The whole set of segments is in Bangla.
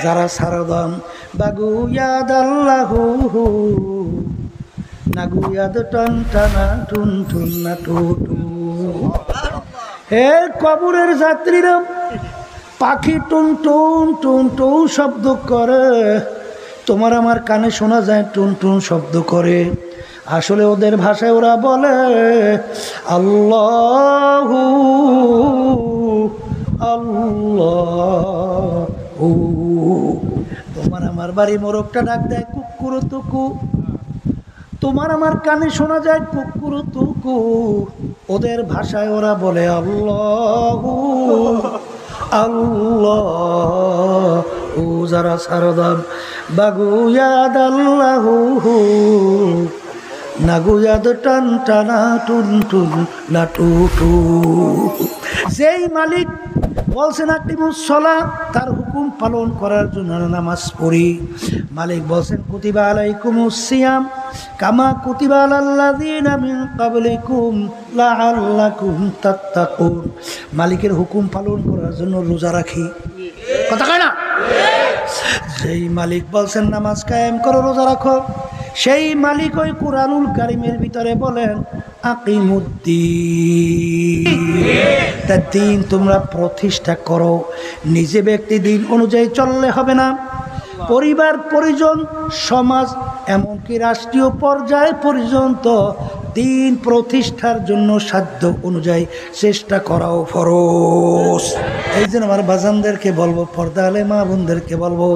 যারা সারদাম বাগুয়াদ আল্লাহু নাগুয়াদ টান টানা টুন টুন না টু টু। হে কবরের যাত্রীরা, পাখি টুন টুন টুন টুন শব্দ করে, তোমার আমার কানে শোনা যায় টুন টুন শব্দ করে। আসলে ওদের ভাষায় ওরা বলে আল্লাহু আল্লাহু। তোমার আমার বাড়ি মোরগটা ডাক দেয় কুকুর তুকু, তোমার আমার কানে শোনা যায় কুকুর তুকু। ওদের ভাষায় ওরা বলে আল্লাহু আল্লাহু। যারা সারদাম বাগুয়াদ আল্লাহু নাগুয়াদ টান টানা টুন টুন না টু টু। যেই মালিক বলছেন আকিমুস সালাত, তার হুকুম পালন করার জন্য নামাজ পড়ি। মালিক বলছেন কুতিবা আলাইকুমুস সিয়াম কামা কুতিবা আলাল্লাযিনা মিন ক্বাবলিকুম লাআল্লাকুম তাত্তাকুন। মালিকের হুকুম পালন করার জন্য রোজা রাখি, কথা কয় না? যেই মালিক বলছেন নামাজ কায়েম করো, রোজা রাখো, সেই মালিক ওই কুরআনুল কারীমের ভিতরে বলেন আকিমুদ্দিন, তা দিন তোমরা প্রতিষ্ঠা করো। নিজে ব্যক্তি দিন অনুযায়ী চললে হবে না, পরিবার পরিজন সমাজ এমনকি রাষ্ট্রীয় পর্যায় পর্যন্ত দিন প্রতিষ্ঠার জন্য সাধ্য অনুযায়ী চেষ্টা করাও ফরজ। এই জন্য আমার বাজানদেরকে বলবো, পর্দা আলে মা বোনদেরকে বলবো,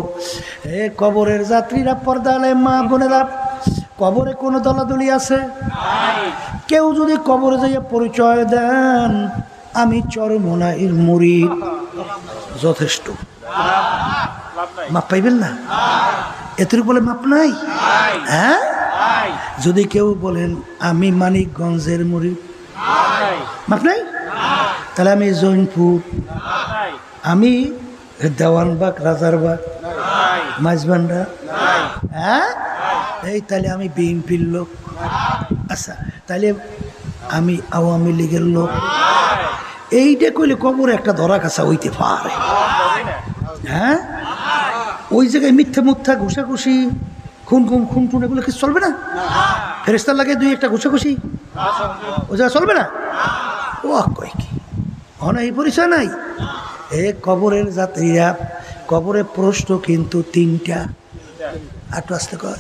এ কবরের যাত্রীরা, পর্দা আলে মা বোনেরা, কবরে কোনো দলাদলি আছে? কেউ যদি কবরে যাইয়া পরিচয় দেন আমি চরমোনাইর মুরিদ, যথেষ্ট। মাপ পাইবেন না? এতের বলে মাপ নাই? হ্যাঁ, যদি কেউ বলেন আমি মানিকগঞ্জের মুরিদ, মাপ নাই? তাহলে আমি জৈনপুর, আমি দেওয়ানবাগ, রাজারবাগ, মাঝবান্ডা, হ্যাঁ, এই তাহলে আমি বিএনপির লোক। আচ্ছা, তাহলে আমি আওয়ামী লীগের লোক। এইটা কইলে কবরে একটা ধরা কাছা হইতে পারে। হ্যাঁ, ওই জায়গায় মিথ্যা মুথ্যা ঘুষাঘুষি, খুন খুন খুন খুন এগুলো কিছু চলবে না? ফেরেস্তার লাগে দুই একটা ঘুষাঘুষি, ও জায়গা চলবে না? ও কয় কি এই পরিচয় নাই? এ কবরের যাত্রীরা, কবরে প্রশ্ন কিন্তু তিনটা। আটু আসতে কয়,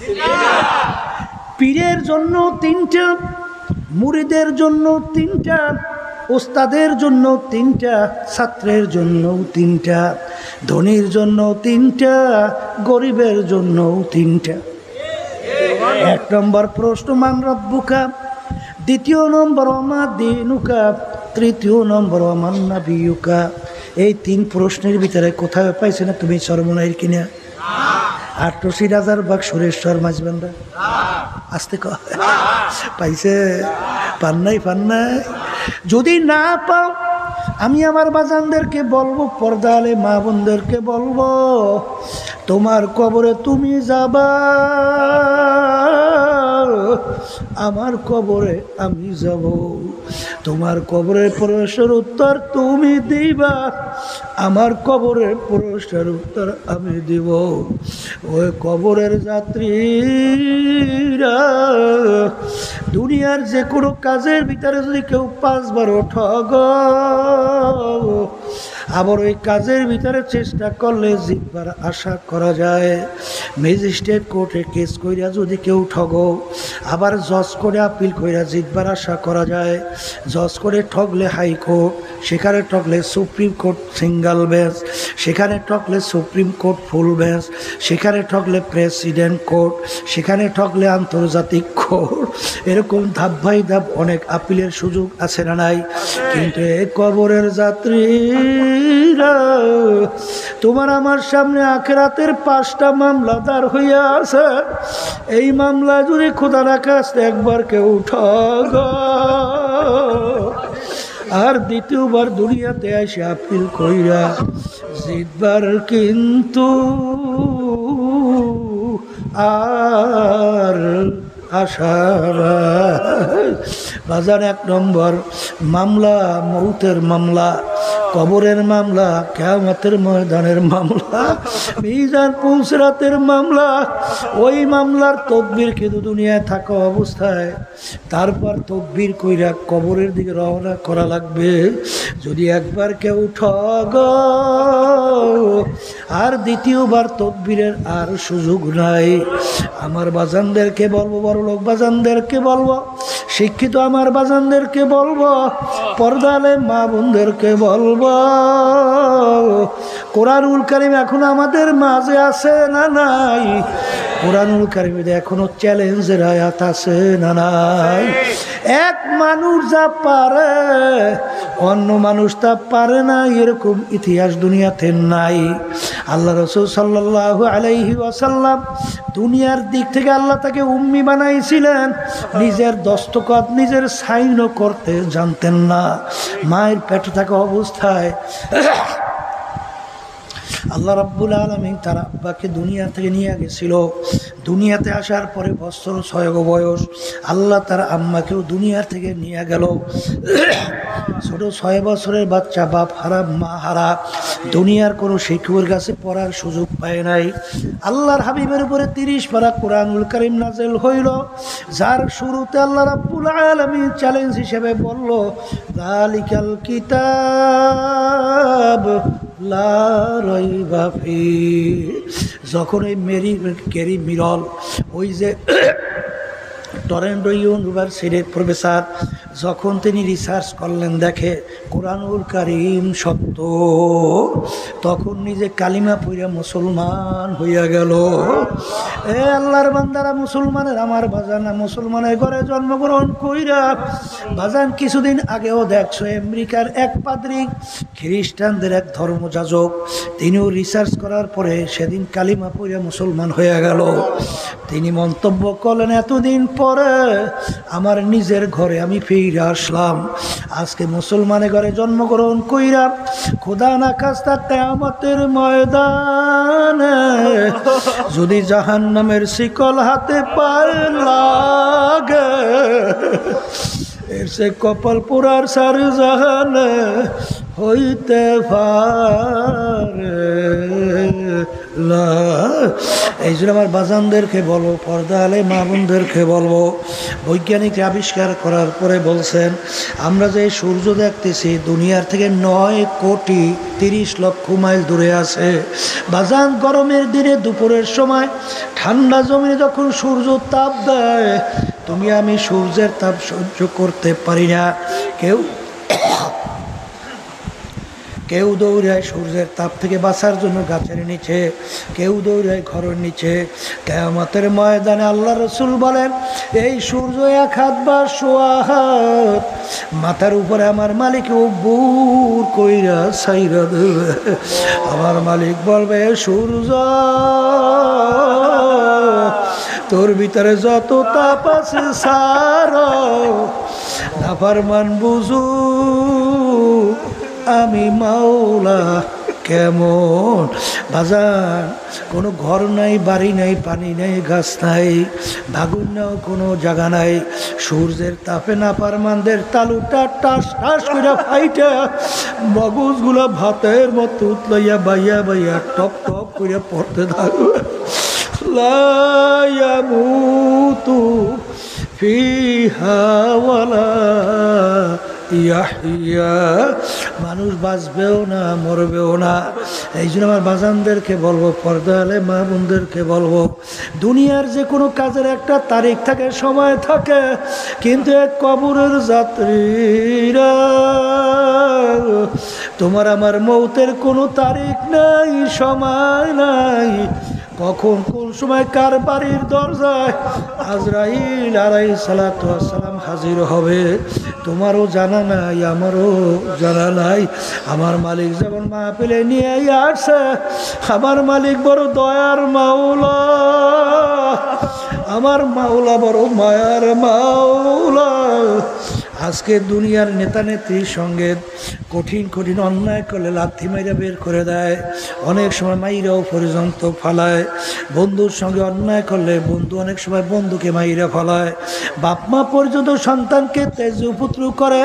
পীরের জন্য তিনটা, মুরিদের জন্য তিনটা, ওস্তাদের জন্য তিনটা, ছাত্রের জন্য তিনটা, ধনীর জন্য তিনটা, গরিবের জন্য তিনটা। এক নম্বর প্রশ্ন মান রব্বুকা, দ্বিতীয় নম্বর ওমা দীনুকা, তৃতীয় নম্বর ওমান নাবিয়ুকা। এই তিন প্রশ্নের ভিতরে কোথায় পাইছে না তুমি চরমোনাইর কিনা? আটশি রাজারবাগ, সুরেশ্বর, মাঝবান্ডা, আসতে কয় পাইছে? পান নাই, পান নাই? যদি না পাও আমি আমার বাজানদেরকে বলবো, পর্দা আলে মা বোনদেরকে বলবো, তোমার কবরে তুমি যাবা, আমার কবরে আমি যাব। তোমার কবরের প্রশ্নের উত্তর তুমি দিবা, আমার কবরের প্রশ্নের উত্তর আমি দিব। ওই কবরের যাত্রীরা, দুনিয়ার যে কোনো কাজের ভিতরে যদি কেউ 5 বার ঠগ, আবার ওই কাজের ভিতরে চেষ্টা করলে জিতবার আশা করা যায়। ম্যাজিস্ট্রেট কোর্টে কেস কইরা যদি কেউ ঠগ, আবার জজ করে আপিল কইরা জিতবার আশা করা যায়। জজ করে ঠগলে হাইকোর্ট, সেখানে ঠগলে সুপ্রিম কোর্ট সিঙ্গেল বেঞ্চ, সেখানে ঠগলে সুপ্রিম কোর্ট ফুল বেঞ্চ, সেখানে ঠগলে প্রেসিডেন্ট কোর্ট, সেখানে ঠগলে আন্তর্জাতিক কোর্ট। এরকম ধাপ বাই ধাপ অনেক আপিলের সুযোগ আছে না নাই? কিন্তু এই কবরের যাত্রীরা, তোমার আমার সামনে আখিরাতের 5টা মামলা দাঁড় হইয়া আছে। এই মামলা যদি খোদা রাখাস একবার কেউ ঠগ, আর দ্বিতীয়বার দুনিয়াতে এসে আপিল কইরা জিতবার কিন্তু আর আশা। বাজার 1 নম্বর মামলা, মৌতের মামলা। কবরের মামলা, কিয়ামতের ময়দানের মামলা, মিজান পুলসিরাতের মামলা। ওই মামলার তদবির কিন্তু দুনিয়ায় থাকা অবস্থায় তারপর তদবির কইরা কবরের দিকে রওনা করা লাগবে। যদি একবার কেউ ঠগ আর দ্বিতীয়বার তদবিরের আর সুযোগ নাই। আমার বাজানদেরকে বলবো, বড় লোক বাজানদেরকে বলবো, শিক্ষিত আমার বাজানদেরকে বলবো, পর্দালে মা বোনদেরকে বলবো, কোরআনুল কারীম এখন আমাদের মাঝে আছে না নাই? কোরআনুল কারীমে এখনো চ্যালেঞ্জের আয়াত আছে না নাই? এক মানুষ যা পারে অন্য মানুষ তা পারে না, এরকম ইতিহাস দুনিয়াতে নাই। আল্লাহ রাসূল সাল্লাল্লাহু আলাইহি ওয়াসাল্লাম দুনিয়ার দিক থেকে আল্লাহ তাকে উম্মি বানাইছিলেন, নিজের দস্তখত নিজের সাইনও করতে জানতেন না। মায়ের পেটে থাকা অবস্থায় আল্লাহ রাব্বুল আলামিন তার আব্বাকে দুনিয়া থেকে নিয়ে গেছিল। দুনিয়াতে আসার পরে বছর 6 বয়স আল্লাহ তার আম্মাকেও দুনিয়া থেকে নিয়ে গেল। ছোট 6 বছরের বাচ্চা, বাপ হারা মা হারা, দুনিয়ার কোনো শিক্ষকের কাছে পড়ার সুযোগ পায় নাই। আল্লাহর হাবিবের উপরে 30 পারা কোরআনুল কারীম নাযিল হইল, যার শুরুতে আল্লাহ রাব্বুল আলামিন চ্যালেঞ্জ হিসেবে বলল, যালিকাল কিতাব লা রাইবা ফীহ। যখন এই ক্যারি মিরল, ওই যে টরেন্টো ইউনিভার্সিটির প্রফেসর, যখন তিনি রিসার্চ করলেন, দেখে কোরআনুল কারীম সত্য, তখন নিজে কালিমা পড়িয়া মুসলমান হইয়া গেল। এ আল্লাহর বান্দারা, মুসলমানের আমার বাজানা, মুসলমানের ঘরে জন্মগ্রহণ কইরা বাজান কিছুদিন আগেও দেখছো আমেরিকার এক পাদ্রী, খ্রিস্টানদের এক ধর্মযাজক, তিনিও রিসার্চ করার পরে সেদিন কালিমা পড়িয়া মুসলমান হইয়া গেল। তিনি মন্তব্য করলেন, এতদিন পরে আমার নিজের ঘরে আমি ফিরে আসলাম। আজকে মুসলমানের ঘরে জন্মগ্রহণ কইরা খোদা না খাস্তা কিয়ামতের ময়দানে যদি জাহান্নামের শিকল হাতে পায়ে লাগে, এর সে কপাল পোড়ার সার জাহানে হইতে পারে না। এই জন্য আমার বাজানদেরকে বলবো, পর্দালে মা বোনদেরকে বলবো, বৈজ্ঞানিক আবিষ্কার করার পরে বলছেন, আমরা যে সূর্য দেখতেছি দুনিয়ার থেকে 9 কোটি 30 লক্ষ মাইল দূরে আছে। বাজান গরমের দিনে দুপুরের সময় ঠান্ডা জমিনে যখন সূর্য তাপ দেয়, তুমি আমি সূর্যের তাপ সহ্য করতে পারি না। কেউ দৌড়ায় সূর্যের তাপ থেকে বাঁচার জন্য গাছের নিচে, কেউ দৌড়ায় ঘরের নিচে। কিয়ামতের ময়দানে আল্লাহ রাসূল বলেন, এই সূর্য 1 হাত বা 1.25 হাত মাথার উপরে আমার মালিক বুর কইরা ছাইরা দেবে। আমার মালিক বলবে, সূর্য তোর ভিতরে যত তাপ আছে সারো, নাফরমান বুঝু আমি মাওলা কেমন। বাজার কোনো ঘর নাই, বাড়ি নাই, পানি নাই, গাছ নাই, ভাগুন নাও কোনো জায়গা নাই। সূর্যের তাপে নাফরমানদের তালুটা টাস টাস করে ফাইটা মগজগুলা ভাতের মতো উতলাইয়া বাইয়া বাইয়া টপ টপ করে পড়তে থাকবে। লা ইয়ামুতু ফিহা ওয়ালা ইয়াহইয়া, মানুষ বাঁচবেও না মরবেও না। এই জন্য আমার বাজানদেরকে বলবো, পর্দালে মা বোনদেরকে বলবো, দুনিয়ার যে কোনো কাজের একটা তারিখ থাকে, সময় থাকে, কিন্তু এক কবরের যাত্রীরা, তোমার আমার মৌতের কোনো তারিখ নাই, সময় নাই। কখন কোন সময় কার বাড়ির দরজায় আজরাইল আলাইহিস সালাতু ওয়াস সালাম হাজির হবে, তোমারও জানা নাই, আমারও জানা নাই। আমার মালিক যখন মাহফিলে নিয়ে আসছে, আমার মালিক বড় দয়ার মাওলা, আমার মাওলা বড় মায়ার মাওলা। আজকে দুনিয়ার নেতা নেত্রীর সঙ্গে কঠিন কঠিন অন্যায় করলে লাথি মাইরা বের করে দেয়, অনেক সময় মাইরাও পর্যন্ত ফালায়। বন্ধুর সঙ্গে অন্যায় করলে বন্ধু অনেক সময় বন্ধুকে মাইরা ফলায়। বাপ মা পর্যন্ত সন্তানকে তেজপুত্র করে,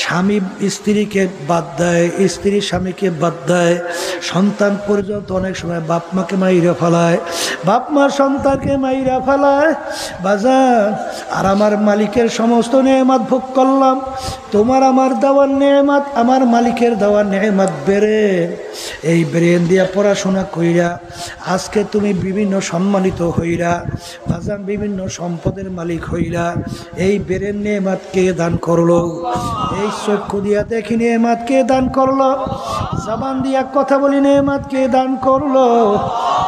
স্বামী স্ত্রীকে বাদ দেয়, স্ত্রী স্বামীকে বাদ দেয়, সন্তান পর্যন্ত অনেক সময় বাপ মাকে মাইরা ফেলায়, বাপ মা সন্তানকে মাইরা ফেলায়। বাজান, আর আমার মালিকের সমস্ত নেয়ামত ভোগ করলাম, তোমার আমার দেওয়ার নেয়ামত, আমার মালিকের দেওয়ার নেয়ামত ব্রেন। এই ব্রেন দিয়া পড়াশোনা কইরা আজকে তুমি বিভিন্ন সম্মানিত হইরা, বাজান বিভিন্ন সম্পদের মালিক হইরা। এই ব্রেন নেয়ামত কে দান করলো? এই চক্ষু দিয়া দেখি নেয়ামত কে দান করলো? জবান দিয়া কথা বলি নেয়ামত কে দান করলো?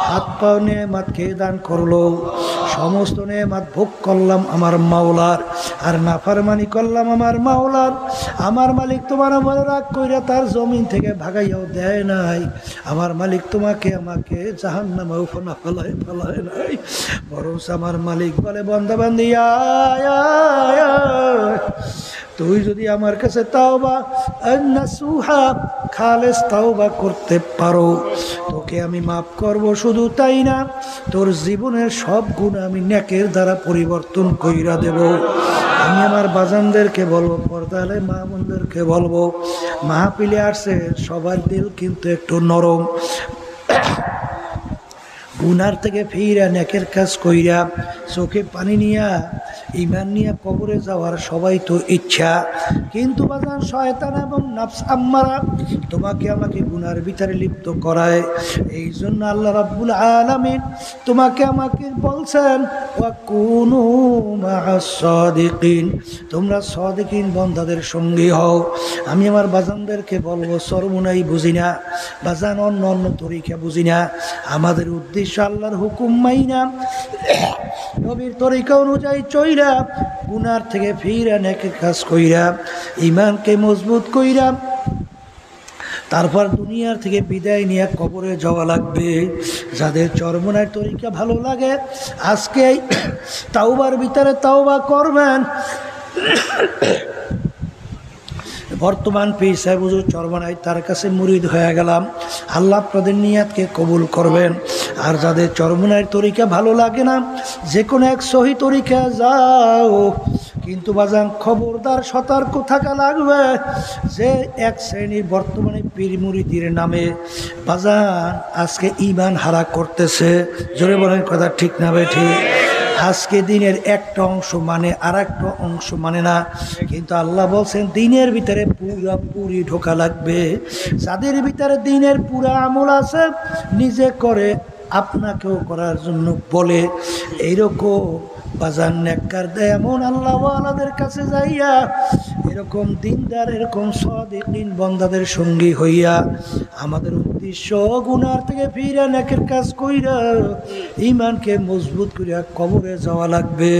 হাত পাও নেয়ামত কে দান করলো? সমস্ত নেয়ামত ভোগ করলাম আমার মাওলার, আর নাফরমানি করলাম আমার মাওলার। আমার মালিক তোমার উপরে রাগ কইরা তার জমিন থেকে ভাগাইয়াও দেয় নাই। আমার মালিক তোমাকে আমাকে জাহান্নামে ফেলা ফেলায় নাই, বরং আমার মালিক বলে, বান্দা বান্দি আয় আয় আয়, তুই যদি আমার কাছে তাওবা নাসুহা খালেস তাওবা করতে পারো, তোকে আমি মাফ করব। শুধু তাই না, তোর জীবনের সব গুণ আমি নেকের দ্বারা পরিবর্তন কইরা দেব। আমি আমার বাজানদেরকে বলবো, পর্দালে মা বোনদেরকে বলবো, মাহফিলে আসছে সবার দিল কিন্তু একটু নরম। গুনার থেকে ফিরা নেকের কাজ কইরা চোখে পানি নিয়া ইমান নিয়া কবরে যাওয়ার সবাই তো ইচ্ছা, কিন্তু বাজান শয়তান এবং নাফস আম্মারা তোমাকে আমাকে গুনার ভিতরে লিপ্ত করায়। এই জন্য আল্লাহ রাব্বুল আলামিন তোমাকে আমাকে বলছেন, ওয়াকুনু মা'আস সাদিকিন, তোমরা সাদিকিন বান্দাদের সঙ্গী হও। আমি আমার বাজানদেরকে বলবো, সরমুনাই বুঝি না বাজান, অন্য অন্য তরিকা বুঝি না, আমাদের উদ্দেশ্য আল্লাহর হুকুম মাইনা নবীর তরিকা অনুযায়ী চইরা গুনার থেকে ফিরা নেকের কাজ কইরা ইমানকে মজবুত কইরা তারপর দুনিয়ার থেকে বিদায় নিয়ে কবরে যাওয়া লাগবে। যাদের চরমনার তরিকা ভালো লাগে আজকে তাওবার ভিতরে তাওবা করবেন। বর্তমান পীর সাহেব হুজুর চরমনায় তার কাছে মুরিদ হয়ে গেলাম, আল্লাহ আপনাদের নিয়াতকে কবুল করবেন। আর যাদের চরমনার তরিকা ভালো লাগে না, যে কোনো এক সহি তরিকা যাও, কিন্তু বাজান খবরদার সতর্ক থাকা লাগবে যে এক শ্রেণীর বর্তমানে পীর মুরিদের নামে বাজান আজকে ঈমান হারা করতেছে। জোরে বলেন কথা ঠিক না বেঠিক? আজকে দিনের একটা অংশ মানে আর একটা অংশ মানে না, কিন্তু আল্লাহ বলছেন দিনের ভিতরে পুরি ঢোকা লাগবে। যাদের ভিতরে দিনের পুরা আমল আছে, নিজে করে আপনাকেও করার জন্য বলে, এইরকম বাজার নেককার দেয় এমন আল্লাহ ওয়ালাদের কাছে যাইয়া এরকম দিনদার এরকম সাদিকিন বান্দাদের সঙ্গী হইয়া আমাদের উদ্দেশ্য গুনার থেকে ফিরা নেকের কাজ কইরা ইমানকে মজবুত করিয়া কবরে যাওয়া লাগবে।